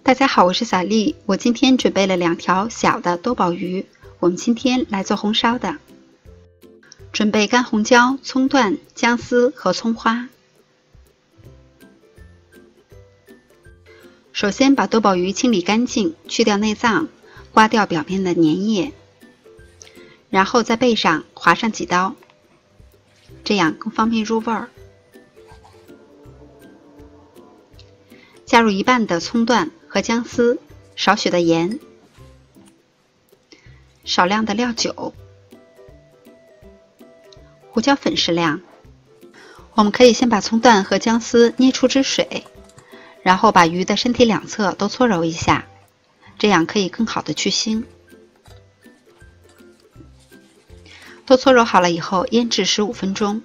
大家好，我是小丽。我今天准备了2条小的多宝鱼，我们今天来做红烧的。准备干红椒、葱段、姜丝和葱花。首先把多宝鱼清理干净，去掉内脏，刮掉表面的粘液，然后在背上划上几刀，这样更方便入味儿。加入1半的葱段和姜丝，少许的盐，少量的料酒，胡椒粉适量。我们可以先把葱段和姜丝捏出汁水，然后把鱼的身体两侧都搓揉一下，这样可以更好的去腥。都搓揉好了以后，腌制15分钟。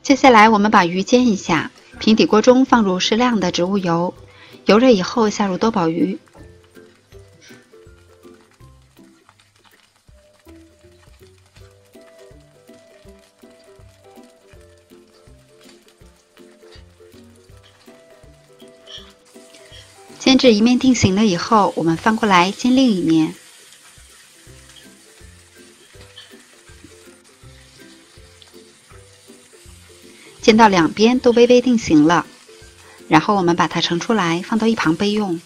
接下来我们把鱼煎一下，平底锅中放入适量的植物油，油热以后下入多宝鱼。煎至一面定型了以后，我们翻过来煎另一面。煎到两边都微微定型了，然后我们把它盛出来，放到一旁备用。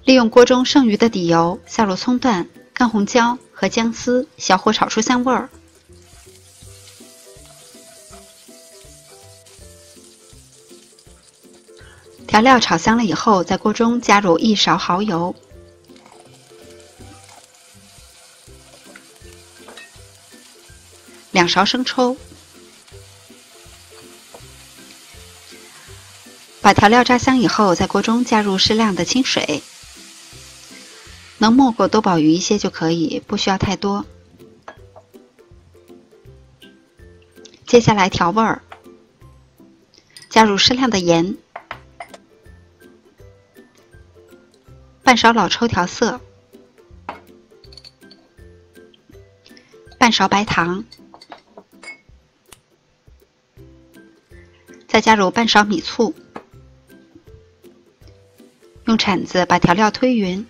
利用锅中剩余的底油，下入葱段、干红椒和姜丝，小火炒出香味儿。调料炒香了以后，在锅中加入1勺蚝油。2勺生抽，把调料炸香以后，在锅中加入适量的清水，能没过多宝鱼一些就可以，不需要太多。接下来调味儿，加入适量的盐，半勺老抽调色，半勺白糖。再加入半勺米醋，用铲子把调料推匀。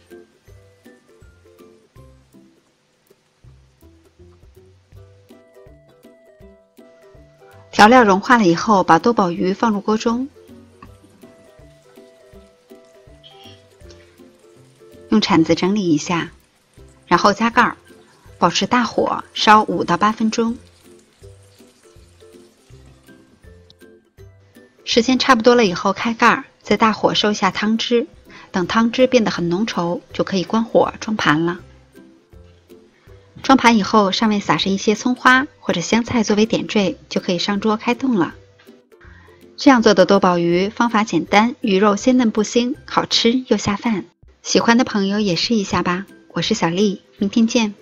调料融化了以后，把多宝鱼放入锅中，用铲子整理一下，然后加盖儿，保持大火烧5到8分钟。时间差不多了以后开盖，在大火收一下汤汁，等汤汁变得很浓稠，就可以关火装盘了。装盘以后，上面撒上一些葱花或者香菜作为点缀，就可以上桌开动了。这样做的多宝鱼方法简单，鱼肉鲜嫩不腥，好吃又下饭。喜欢的朋友也试一下吧。我是小丽，明天见。